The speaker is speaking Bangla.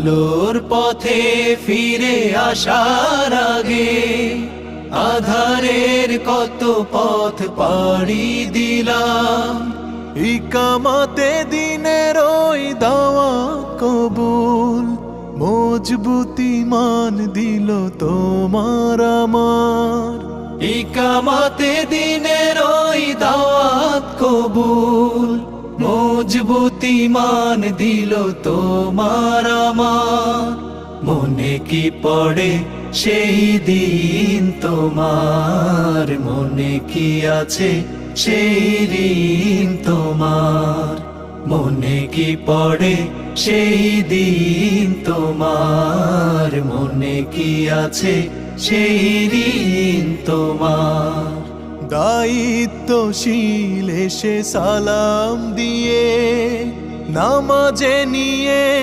আলোর পথে ফিরে আসার আগে আধারের কত পথ পাড়ি দিলাম। ইকামতে দিনের ওই দাওয়া কবুল, মজবুতি মান দিল তোমার আমার। ইকামতে দিনের ওই দাওয়াত কবুল, মজবুতি মান দিল তোমার আমার। মনে কি পড়ে সেই দিন তোমার, মনে কি আছে সেই ঋণ তোমার। মনে কি পড়ে সেই দিন তোমার, মনে কি আছে সেই ঋণ তোমার। দায়িত্বশীল এসে সালাম দিয়ে নামাজে নিয়ে